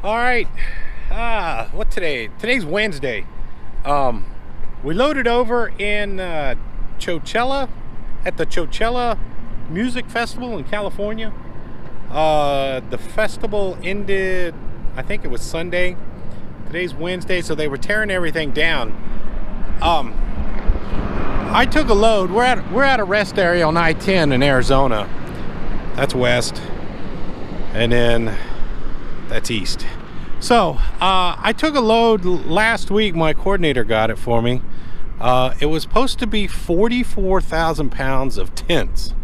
All right. What today? Today's Wednesday. We loaded over in Coachella at the Coachella Music Festival in California. The festival ended, I think it was Sunday. Today's Wednesday, so they were tearing everything down. I took a load. We're at a rest area on I-10 in Arizona. That's west, and then that's east. So I took a load last week. My coordinator got it for me. It was supposed to be 44,000 pounds of tents,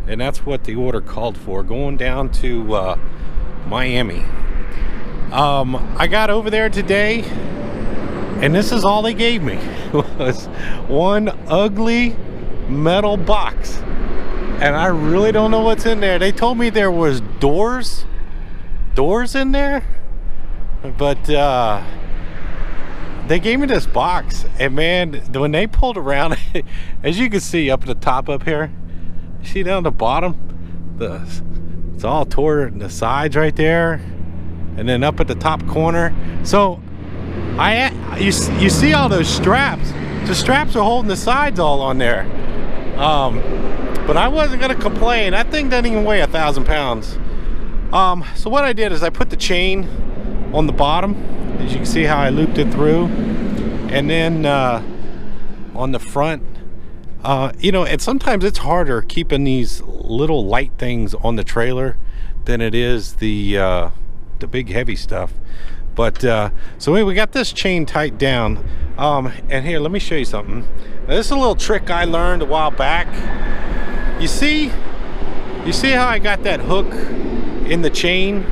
and that's what the order called for, going down to Miami. I got over there today, and this is all they gave me. Was one ugly metal box, and I really don't know what's in there. They told me there was doors in there, but they gave me this box, and man, when they pulled around, as you can see up at the top up here, you see down the bottom, it's all tore in the sides right there, and then up at the top corner. So you see all those straps. The straps are holding the sides all on there. But I wasn't gonna complain. That thing doesn't even weigh 1,000 pounds. So what I did is I put the chain on the bottom, as you can see how I looped it through, and then on the front, and sometimes it's harder keeping these little light things on the trailer than it is the big heavy stuff. But so anyway, we got this chain tight down, and here, let me show you something. Now, this is a little trick I learned a while back. You see how I got that hook in the chain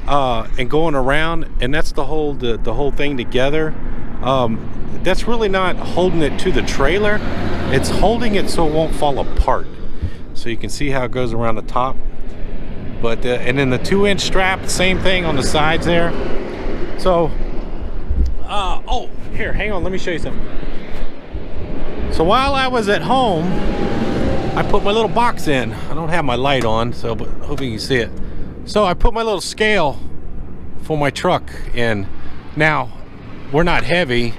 and going around, and that's the whole thing together. That's really not holding it to the trailer, it's holding it so it won't fall apart. So you can see how it goes around the top. But and then the 2-inch strap, same thing on the sides there. So oh, here, hang on, let me show you something. So while I was at home, I put my little box in. I don't have my light on, so but hoping you can see it. So I put my little scale for my truck in. Now, we're not heavy,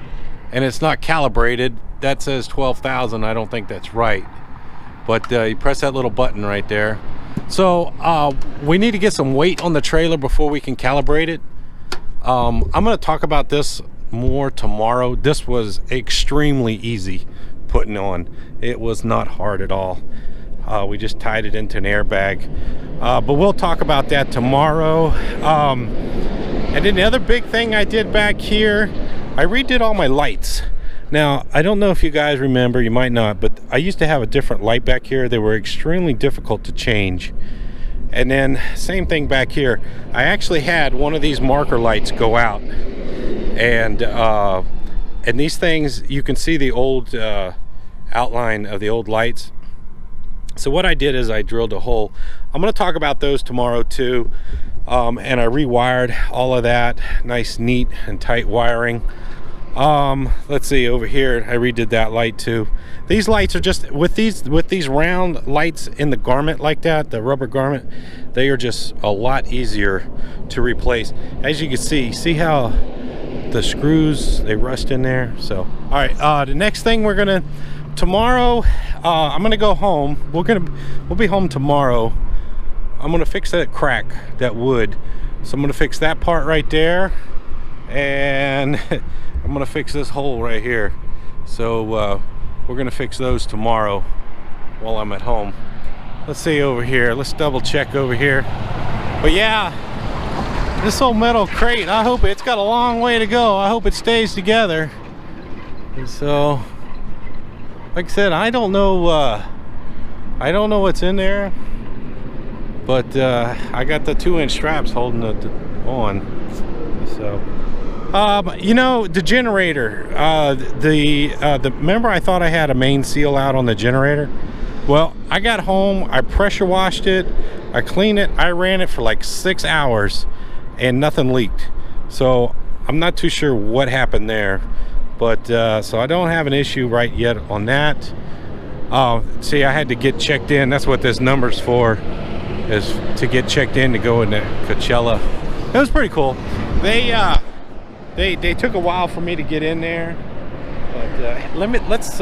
and it's not calibrated. That says 12,000. I don't think that's right. But you press that little button right there. So we need to get some weight on the trailer before we can calibrate it. I'm going to talk about this more tomorrow. This was extremely easy putting on. It was not hard at all. We just tied it into an airbag, but we'll talk about that tomorrow. And then the other big thing I did back here, I redid all my lights. Now, I don't know if you guys remember, you might not, but I used to have a different light back here. They were extremely difficult to change. And then same thing back here. I actually had one of these marker lights go out, and these things, you can see the old outline of the old lights. So what I did is I drilled a hole. I'm going to talk about those tomorrow too. And I rewired all of that, nice, neat, and tight wiring. Let's see, over here I redid that light too. These lights are just with these round lights in the garment like that, the rubber garment, they are just a lot easier to replace. As you can see how the screws, they rust in there. So all right, the next thing we're gonna tomorrow, I'm gonna go home. We'll be home tomorrow. I'm gonna fix that crack, that wood. So I'm gonna fix that part right there, and I'm gonna fix this hole right here. So we're gonna fix those tomorrow while I'm at home. Let's see over here. Let's double check over here. But yeah, this old metal crate, I hope it's got a long way to go. I hope it stays together. And so, like I said, I don't know what's in there, but I got the 2-inch straps holding it on. So the generator, remember I thought I had a main seal out on the generator? Well, I got home, I pressure washed it, I cleaned it, I ran it for like 6 hours and nothing leaked. So I'm not too sure what happened there, but so I don't have an issue right yet on that. See, I had to get checked in. That's what this number's for, is to get checked in to go into Coachella It was pretty cool. They took a while for me to get in there, but let's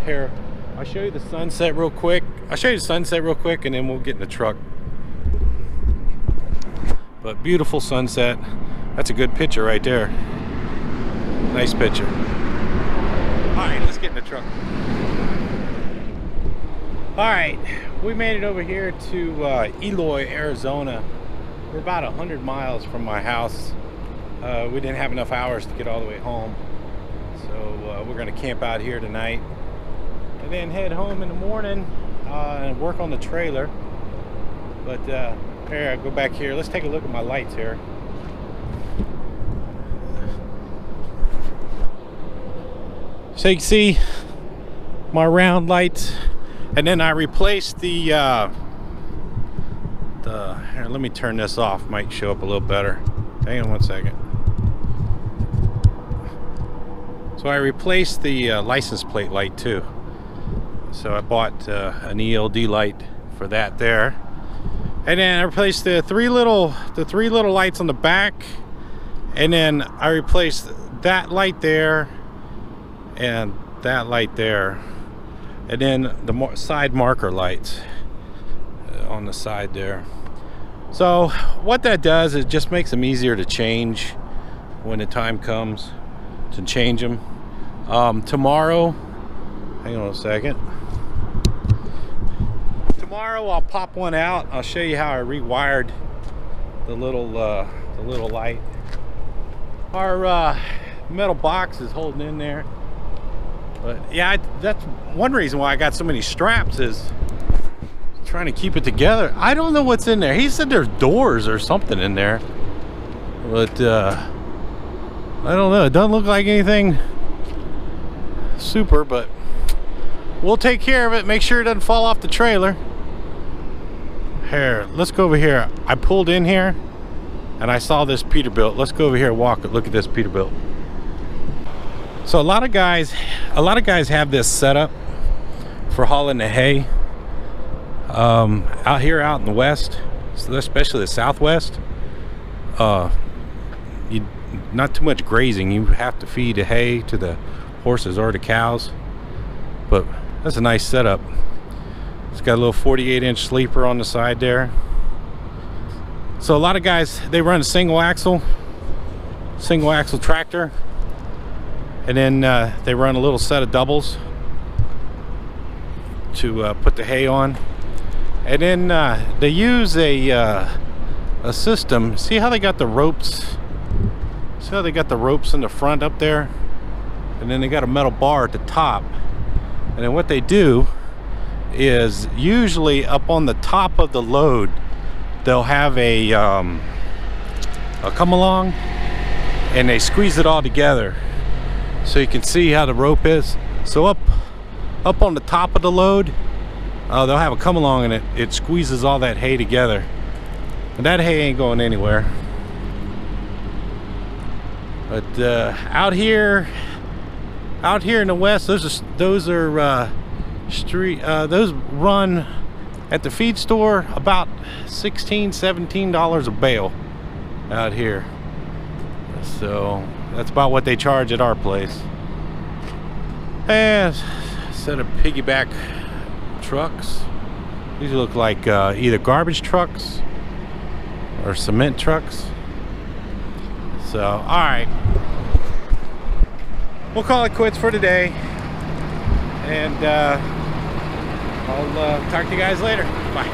here. I'll show you the sunset real quick. And then we'll get in the truck. But beautiful sunset. That's a good picture right there. Nice picture. All right, let's get in the truck. All right, we made it over here to Eloy, Arizona. We're about 100 miles from my house. We didn't have enough hours to get all the way home, so we're gonna camp out here tonight and then head home in the morning and work on the trailer. But here, I go back here. Let's take a look at my lights here. So you can see my round lights, and then I replaced the here, let me turn this off, might show up a little better. Hang on one second. So I replaced the license plate light too. So I bought an ELD light for that there, and then I replaced the three little lights on the back, and then I replaced that light there and that light there, and then the side marker lights on the side there. So what that does is just makes them easier to change when the time comes to change them. Tomorrow, hang on a second. Tomorrow I'll pop one out. I'll show you how I rewired the little light. Our metal box is holding in there. But yeah, that's one reason why I got so many straps, is trying to keep it together. I don't know what's in there. He said there's doors or something in there, but I don't know. It doesn't look like anything super, but we'll take care of it. Make sure it doesn't fall off the trailer. Here, let's go over here. I pulled in here and I saw this Peterbilt. Let's go over here and walk it. Look at this Peterbilt. So a lot of guys have this setup for hauling the hay out here out in the west, especially the southwest. Not too much grazing. You have to feed the hay to the horses or the cows, but that's a nice setup. It's got a little 48-inch sleeper on the side there. So a lot of guys, they run a single axle tractor, and then they run a little set of doubles to put the hay on, and then they use a system. See how they got the ropes? See how they got the ropes in the front up there, and then they got a metal bar at the top. And then what they do is, usually up on the top of the load, they'll have a come along, and they squeeze it all together so you can see how the rope is. So up on the top of the load, they'll have a come along, and it squeezes all that hay together, and that hay ain't going anywhere. But out here in the west, those run at the feed store about $16-17 a bale out here. So that's about what they charge at our place. And a set of piggyback trucks. These look like either garbage trucks or cement trucks. So, all right, we'll call it quits for today, and I'll talk to you guys later. Bye.